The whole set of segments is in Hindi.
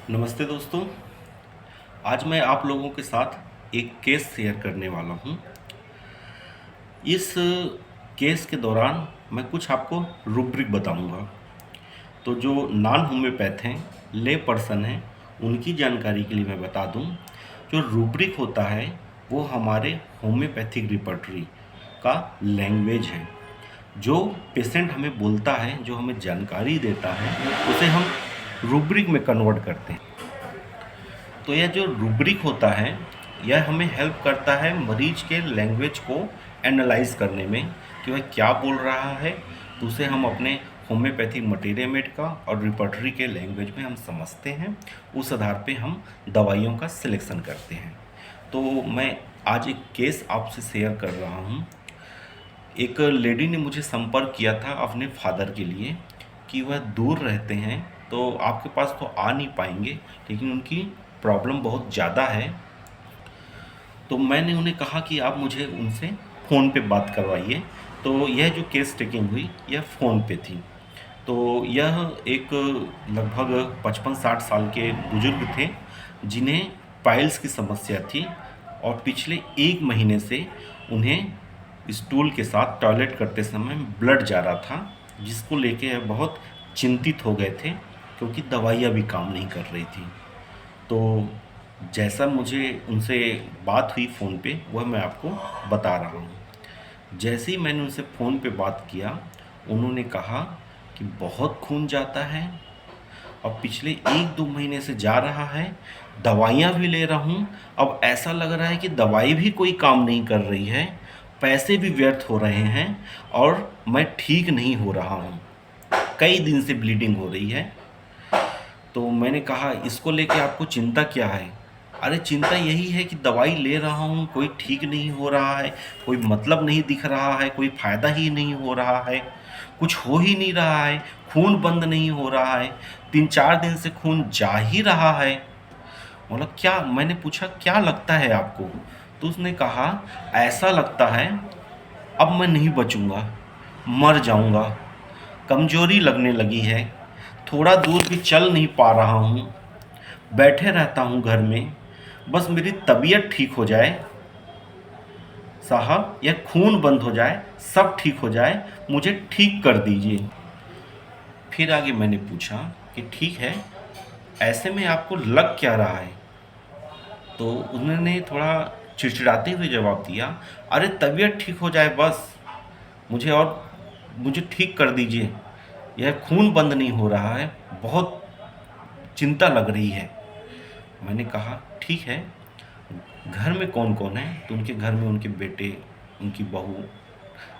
नमस्ते दोस्तों। आज मैं आप लोगों के साथ एक केस शेयर करने वाला हूँ। इस केस के दौरान मैं कुछ आपको रूब्रिक बताऊँगा। तो जो नॉन होम्योपैथ हैं, ले पर्सन हैं, उनकी जानकारी के लिए मैं बता दूँ, जो रूब्रिक होता है वो हमारे होम्योपैथिक रिपर्टरी का लैंग्वेज है। जो पेशेंट हमें बोलता है, जो हमें जानकारी देता है, उसे हम रूब्रिक में कन्वर्ट करते हैं। तो यह जो रूब्रिक होता है, यह हमें हेल्प करता है मरीज के लैंग्वेज को एनालाइज करने में कि वह क्या बोल रहा है। तो उसे हम अपने होम्योपैथिक मटेरियल मेड का और रिपर्टरी के लैंग्वेज में हम समझते हैं। उस आधार पे हम दवाइयों का सिलेक्शन करते हैं। तो मैं आज एक केस आपसे शेयर कर रहा हूँ। एक लेडी ने मुझे संपर्क किया था अपने फादर के लिए कि वह दूर रहते हैं, तो आपके पास तो आ नहीं पाएंगे, लेकिन उनकी प्रॉब्लम बहुत ज़्यादा है। तो मैंने उन्हें कहा कि आप मुझे उनसे फ़ोन पे बात करवाइए। तो यह जो केस टेकिंग हुई, यह फ़ोन पे थी। तो यह एक लगभग 55-60 साल के बुजुर्ग थे, जिन्हें पाइल्स की समस्या थी और पिछले 1 महीने से उन्हें स्टूल के साथ टॉयलेट करते समय ब्लड जा रहा था, जिसको लेके यह बहुत चिंतित हो गए थे, क्योंकि दवाइयाँ भी काम नहीं कर रही थी। तो जैसा मुझे उनसे बात हुई फ़ोन पे, वह मैं आपको बता रहा हूँ। जैसे ही मैंने उनसे फ़ोन पे बात किया, उन्होंने कहा कि बहुत खून जाता है और पिछले 1-2 महीने से जा रहा है, दवाइयाँ भी ले रहा हूँ। अब ऐसा लग रहा है कि दवाई भी कोई काम नहीं कर रही है, पैसे भी व्यर्थ हो रहे हैं और मैं ठीक नहीं हो रहा हूँ। कई दिन से ब्लीडिंग हो रही है। तो मैंने कहा, इसको लेके आपको चिंता क्या है? अरे चिंता यही है कि दवाई ले रहा हूँ, कोई ठीक नहीं हो रहा है, कोई मतलब नहीं दिख रहा है, कोई फ़ायदा ही नहीं हो रहा है, कुछ हो ही नहीं रहा है, खून बंद नहीं हो रहा है, 3-4 दिन से खून जा ही रहा है। बोला क्या? मैंने पूछा क्या लगता है आपको? तो उसने कहा, ऐसा लगता है अब मैं नहीं बचूँगा, मर जाऊँगा, कमज़ोरी लगने लगी है, थोड़ा दूर भी चल नहीं पा रहा हूँ, बैठे रहता हूँ घर में, बस मेरी तबीयत ठीक हो जाए साहब, यह खून बंद हो जाए, सब ठीक हो जाए, मुझे ठीक कर दीजिए। फिर आगे मैंने पूछा कि ठीक है, ऐसे में आपको लग क्या रहा है? तो उन्होंने थोड़ा चिड़चिड़ाते हुए जवाब दिया, अरे तबीयत ठीक हो जाए बस, मुझे ठीक कर दीजिए, यह खून बंद नहीं हो रहा है, बहुत चिंता लग रही है। मैंने कहा ठीक है, घर में कौन कौन है? तो उनके घर में उनके बेटे, उनकी बहू,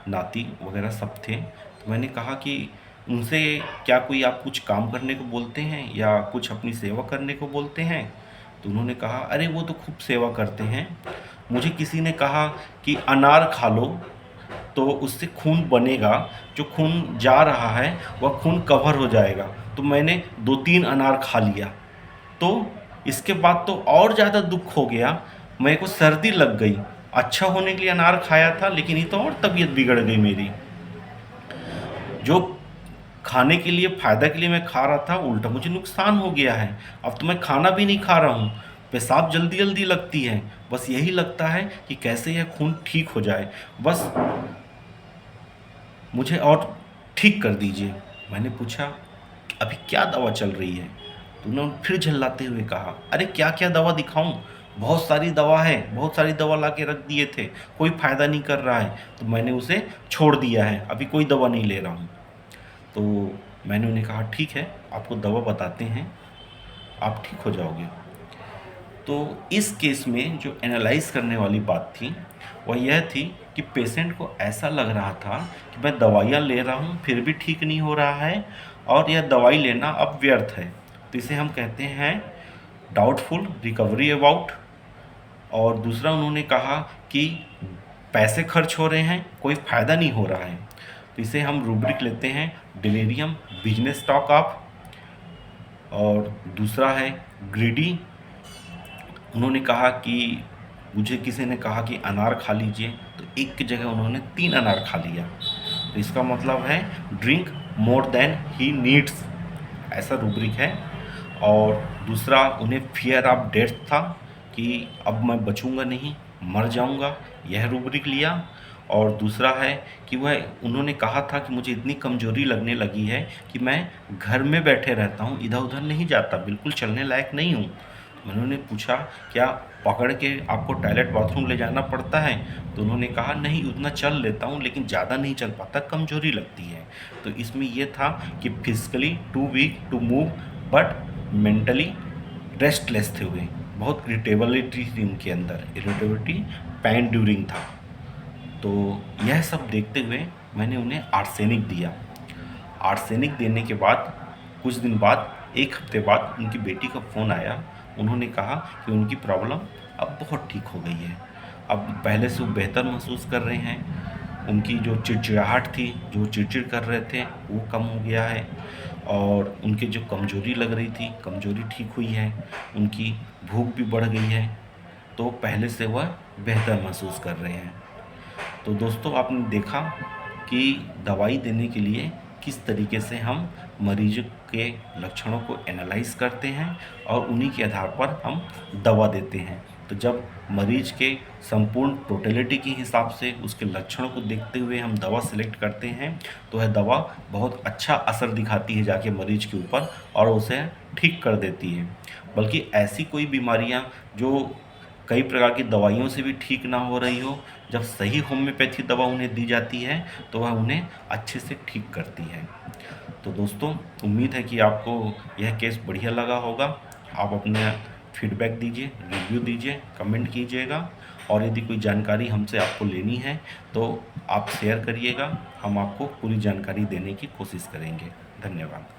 नाती वगैरह सब थे। तो मैंने कहा कि उनसे क्या कोई आप कुछ काम करने को बोलते हैं या कुछ अपनी सेवा करने को बोलते हैं? तो उन्होंने कहा, अरे वो तो खूब सेवा करते हैं, मुझे किसी ने कहा कि अनार खा लो तो उससे खून बनेगा, जो खून जा रहा है वह खून कवर हो जाएगा। तो मैंने 2-3 अनार खा लिया, तो इसके बाद तो और ज़्यादा दुख हो गया, मेरे को सर्दी लग गई। अच्छा होने के लिए अनार खाया था, लेकिन ये तो और तबीयत बिगड़ गई मेरी। जो खाने के लिए, फ़ायदा के लिए मैं खा रहा था, उल्टा मुझे नुकसान हो गया है। अब तो मैं खाना भी नहीं खा रहा हूँ, पेशाब जल्दी-जल्दी लगती है। बस यही लगता है कि कैसे यह खून ठीक हो जाए, बस मुझे और ठीक कर दीजिए। मैंने पूछा, अभी क्या दवा चल रही है? तो उन्होंने फिर झल्लाते हुए कहा, अरे क्या-क्या दवा दिखाऊँ? बहुत सारी दवा है, बहुत सारी दवा ला के रख दिए थे, कोई फ़ायदा नहीं कर रहा है, तो मैंने उसे छोड़ दिया है, अभी कोई दवा नहीं ले रहा हूँ। तो मैंने उन्हें कहा, ठीक है, आपको दवा बताते हैं, आप ठीक हो जाओगे। तो इस केस में जो एनालाइज़ करने वाली बात थी, वह यह थी कि पेशेंट को ऐसा लग रहा था कि मैं दवाइयाँ ले रहा हूँ, फिर भी ठीक नहीं हो रहा है और यह दवाई लेना अब व्यर्थ है। तो इसे हम कहते हैं डाउटफुल रिकवरी अबाउट। और दूसरा उन्होंने कहा कि पैसे खर्च हो रहे हैं, कोई फ़ायदा नहीं हो रहा है। तो इसे हम रूब्रिक लेते हैं डिलीरियम, बिजनेस टॉक ऑफ। और दूसरा है ग्रीडी। उन्होंने कहा कि मुझे किसी ने कहा कि अनार खा लीजिए, तो एक की जगह उन्होंने 3 अनार खा लिया। तो इसका मतलब है drink more than he needs, ऐसा रूब्रिक है। और दूसरा उन्हें फ़ियर ऑफ डेथ था कि अब मैं बचूँगा नहीं, मर जाऊँगा, यह रूब्रिक लिया। और दूसरा है कि वह उन्होंने कहा था कि मुझे इतनी कमज़ोरी लगने लगी है कि मैं घर में बैठे रहता हूँ, इधर-उधर नहीं जाता, बिल्कुल चलने लायक नहीं हूँ। मैंने उन्हें पूछा, क्या पकड़ के आपको टॉयलेट बाथरूम ले जाना पड़ता है? तो उन्होंने कहा, नहीं उतना चल लेता हूँ लेकिन ज़्यादा नहीं चल पाता, कमज़ोरी लगती है। तो इसमें ये था कि physically too weak to move but mentally restless थे वे, बहुत इरिटेबिलिटी थी उनके अंदर, इरिटेबिलिटी पेन ड्यूरिंग था। तो यह सब देखते हुए मैंने उन्हें आर्सेनिक दिया। आर्सेनिक देने के बाद कुछ दिन बाद, 1 हफ्ते बाद उनकी बेटी का फ़ोन आया। उन्होंने कहा कि उनकी प्रॉब्लम अब बहुत ठीक हो गई है, अब पहले से वो बेहतर महसूस कर रहे हैं। उनकी जो चिड़चिड़ाहट थी, जो चिड़चिड़ कर रहे थे, वो कम हो गया है। और उनकी जो कमज़ोरी लग रही थी, कमज़ोरी ठीक हुई है। उनकी भूख भी बढ़ गई है, तो पहले से वह बेहतर महसूस कर रहे हैं। तो दोस्तों, आपने देखा कि दवाई देने के लिए किस तरीके से हम मरीज़ के लक्षणों को एनालाइज़ करते हैं और उन्हीं के आधार पर हम दवा देते हैं। तो जब मरीज़ के संपूर्ण टोटलिटी के हिसाब से उसके लक्षणों को देखते हुए हम दवा सेलेक्ट करते हैं, तो वह दवा बहुत अच्छा असर दिखाती है जाके मरीज़ के ऊपर और उसे ठीक कर देती है। बल्कि ऐसी कोई बीमारियाँ जो कई प्रकार की दवाइयों से भी ठीक ना हो रही हो, जब सही होम्योपैथी दवा उन्हें दी जाती है तो वह उन्हें अच्छे से ठीक करती है। तो दोस्तों, उम्मीद है कि आपको यह केस बढ़िया लगा होगा। आप अपना फीडबैक दीजिए, रिव्यू दीजिए, कमेंट कीजिएगा और यदि कोई जानकारी हमसे आपको लेनी है तो आप शेयर करिएगा, हम आपको पूरी जानकारी देने की कोशिश करेंगे। धन्यवाद।